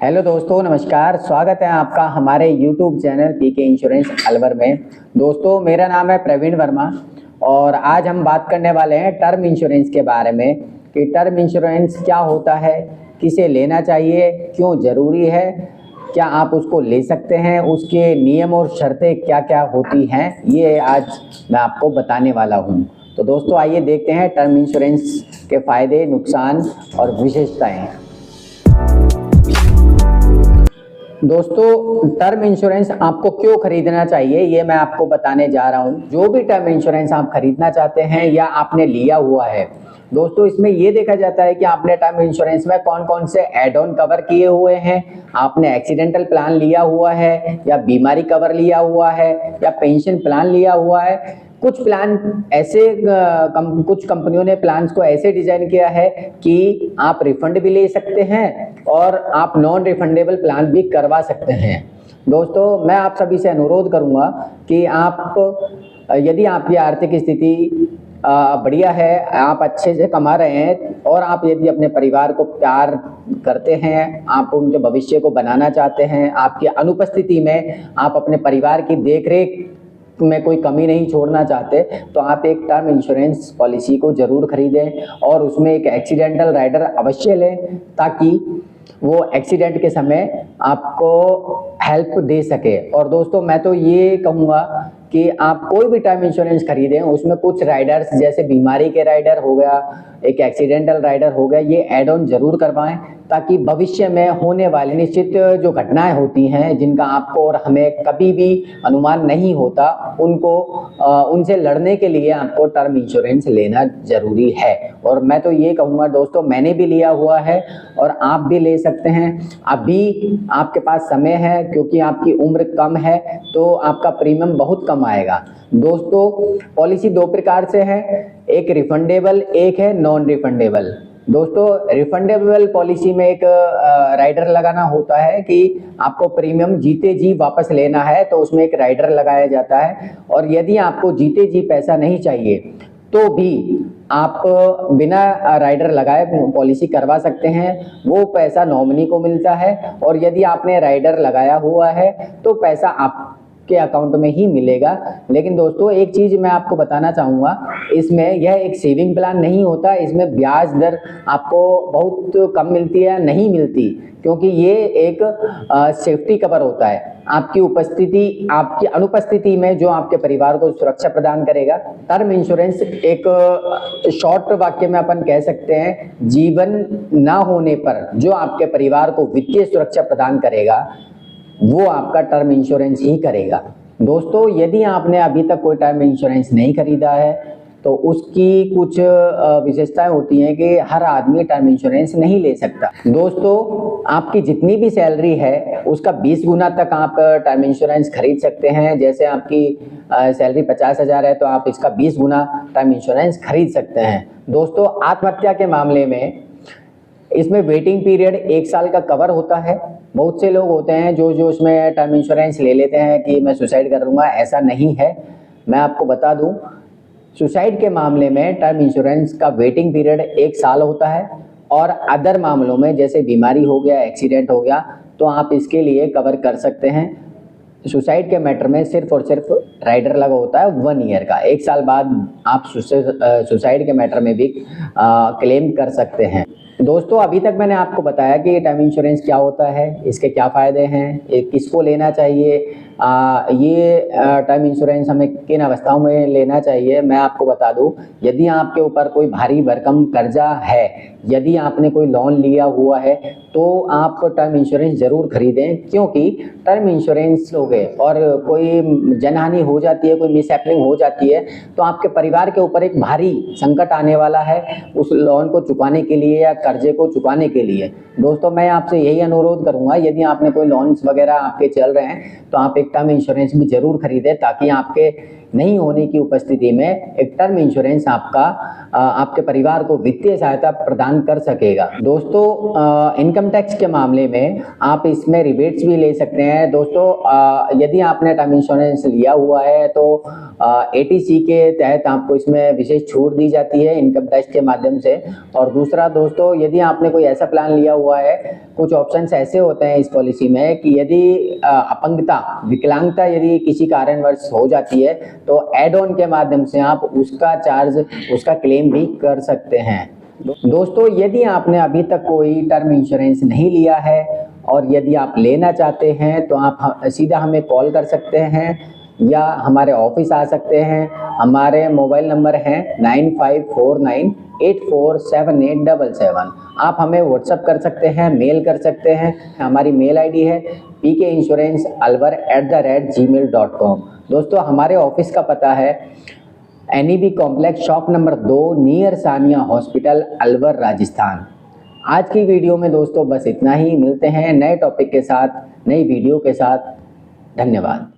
Hello दोस्तों, नमस्कार। स्वागत है आपका हमारे YouTube channel PK insurance Alwar में। दोस्तों, मेरा नाम है प्रवीण वर्मा और आज हम बात करने वाले हैं टर्म इंश्योरेंस के बारे में कि टर्म इंश्योरेंस क्या होता है, किसे लेना चाहिए, क्यों ज़रूरी है, क्या आप उसको ले सकते हैं, उसके नियम और शर्तें क्या क्या होती हैं, ये आज मैं आपको बताने वाला हूँ। तो दोस्तों, आइए देखते हैं टर्म इंश्योरेंस के फ़ायदे, नुकसान और विशेषताएँ। दोस्तों, टर्म इंश्योरेंस आपको क्यों खरीदना चाहिए ये मैं आपको बताने जा रहा हूँ। जो भी टर्म इंश्योरेंस आप खरीदना चाहते हैं या आपने लिया हुआ है, दोस्तों इसमें ये देखा जाता है कि आपने टर्म इंश्योरेंस में कौन कौन से एड ऑन कवर किए हुए हैं, आपने एक्सीडेंटल प्लान लिया हुआ है या बीमारी कवर लिया हुआ है या पेंशन प्लान लिया हुआ है। कुछ प्लान ऐसे कुछ कंपनियों ने प्लान्स को ऐसे डिजाइन किया है कि आप रिफंड भी ले सकते हैं और आप नॉन रिफंडेबल प्लान भी करवा सकते हैं। दोस्तों, मैं आप सभी से अनुरोध करूंगा कि आप यदि आपकी आर्थिक स्थिति बढ़िया है, आप अच्छे से कमा रहे हैं और आप यदि अपने परिवार को प्यार करते हैं, आप उनके भविष्य को बनाना चाहते हैं, आपकी अनुपस्थिति में आप अपने परिवार की देखरेख में कोई कमी नहीं छोड़ना चाहते, तो आप एक टर्म इंश्योरेंस पॉलिसी को ज़रूर खरीदें और उसमें एक एक्सीडेंटल राइडर अवश्य लें ताकि वो एक्सीडेंट के समय आपको हेल्प दे सके। और दोस्तों, मैं तो ये कहूँगा कि आप कोई भी टर्म इंश्योरेंस खरीदें, उसमें कुछ राइडर्स जैसे बीमारी के राइडर हो गया, एक एक्सीडेंटल राइडर हो गया, ये एड ऑन जरूर करवाएं ताकि भविष्य में होने वाली निश्चित जो घटनाएं होती हैं जिनका आपको और हमें कभी भी अनुमान नहीं होता, उनसे लड़ने के लिए आपको टर्म इंश्योरेंस लेना जरूरी है। और मैं तो ये कहूँगा दोस्तों, मैंने भी लिया हुआ है और आप भी ले सकते हैं। अभी आपके पास समय है क्योंकि आपकी उम्र कम है तो आपका प्रीमियम बहुत कम आएगा। दोस्तों, पॉलिसी दो प्रकार से है, एक रिफंडेबल, एक है नॉन रिफंडेबल। दोस्तों, रिफंडेबल पॉलिसी में एक राइडर लगाना होता है कि आपको प्रीमियम जीते जी वापस लेना है तो उसमें एक राइडर लगाया जाता है, और यदि आपको जीते जी पैसा नहीं चाहिए तो भी आप बिना राइडर लगाए पॉलिसी करवा सकते हैं। वो पैसा नॉमिनी को मिलता है और यदि आपने राइडर लगाया हुआ है तो पैसा आपके अकाउंट में ही मिलेगा। लेकिन दोस्तों, एक चीज़ मैं आपको बताना चाहूँगा, इसमें यह एक सेविंग प्लान नहीं होता, इसमें ब्याज दर आपको बहुत कम मिलती है, नहीं मिलती, क्योंकि ये एक सेफ्टी कवर होता है। आपकी उपस्थिति, आपकी अनुपस्थिति में जो आपके परिवार को सुरक्षा प्रदान करेगा। टर्म इंश्योरेंस एक शॉर्ट वाक्य में अपन कह सकते हैं, जीवन ना होने पर जो आपके परिवार को वित्तीय सुरक्षा प्रदान करेगा वो आपका टर्म इंश्योरेंस ही करेगा। दोस्तों, यदि आपने अभी तक कोई टर्म इंश्योरेंस नहीं खरीदा है तो उसकी कुछ विशेषताएं होती हैं कि हर आदमी टर्म इंश्योरेंस नहीं ले सकता। दोस्तों, आपकी जितनी भी सैलरी है उसका 20 गुना तक आप टर्म इंश्योरेंस खरीद सकते हैं। जैसे आपकी सैलरी 50,000 है तो आप इसका 20 गुना टर्म इंश्योरेंस खरीद सकते हैं। दोस्तों, आत्महत्या के मामले में इसमें वेटिंग पीरियड 1 साल का कवर होता है। बहुत से लोग होते हैं जो इसमें टर्म इंश्योरेंस ले लेते हैं कि मैं सुसाइड कर लूँगा, ऐसा नहीं है। मैं आपको बता दूं, सुसाइड के मामले में टर्म इंश्योरेंस का वेटिंग पीरियड 1 साल होता है और अदर मामलों में जैसे बीमारी हो गया, एक्सीडेंट हो गया, तो आप इसके लिए कवर कर सकते हैं। सुसाइड के मैटर में सिर्फ और सिर्फ राइडर लगा होता है 1 ईयर का। 1 साल बाद आप सुसाइड के मैटर में भी क्लेम कर सकते हैं। दोस्तों, अभी तक मैंने आपको बताया कि टर्म इंश्योरेंस क्या होता है, इसके क्या फ़ायदे हैं, किसको लेना चाहिए, ये टर्म इंश्योरेंस हमें किन अवस्थाओं में लेना चाहिए। मैं आपको बता दूं, यदि आपके ऊपर कोई भारी भरकम कर्जा है, यदि आपने कोई लोन लिया हुआ है तो आप टर्म इंश्योरेंस ज़रूर खरीदें, क्योंकि टर्म इंश्योरेंस लोगे और कोई जनहानि हो जाती है, कोई मिसहैपनिंग हो जाती है तो आपके परिवार के ऊपर एक भारी संकट आने वाला है उस लोन को चुकाने के लिए या कर्जे को चुकाने के लिए। दोस्तों, मैं आपसे यही अनुरोध करूंगा, यदि आपने कोई लोन्स वगैरह आपके चल रहे हैं तो आप एक टर्म इंश्योरेंस भी जरूर खरीदें ताकि आपके नहीं होने की उपस्थिति में एक टर्म इंश्योरेंस आपके परिवार को वित्तीय सहायता प्रदान कर सकेगा। दोस्तों इनकम टैक्स के मामले में आप इसमें रिबेट्स भी ले सकते हैं। दोस्तों यदि आपने टर्म इंश्योरेंस लिया हुआ है तो 80C के तहत आपको इसमें विशेष छूट दी जाती है इनकम टैक्स के माध्यम से। और दूसरा दोस्तों, यदि आपने कोई ऐसा प्लान लिया हुआ है, कुछ ऑप्शंस ऐसे होते हैं इस पॉलिसी में कि यदि अपंगता, विकलांगता यदि किसी कारणवश हो जाती है तो एड ऑन के माध्यम से आप उसका क्लेम भी कर सकते हैं। दोस्तों यदि आपने अभी तक कोई टर्म इंश्योरेंस नहीं लिया है और यदि आप लेना चाहते हैं तो आप सीधा हमें कॉल कर सकते हैं या हमारे ऑफिस आ सकते हैं। हमारे मोबाइल नंबर हैं 9549847877। आप हमें व्हाट्सअप कर सकते हैं, मेल कर सकते हैं। हमारी मेल आईडी है pkinsurance@gmail.com। दोस्तों हमारे ऑफिस का पता है NEB complex, shop number 2, near Sania hospital, Alwar, Rajasthan. आज की वीडियो में दोस्तों बस इतना ही। मिलते हैं नए टॉपिक के साथ, नई वीडियो के साथ। धन्यवाद।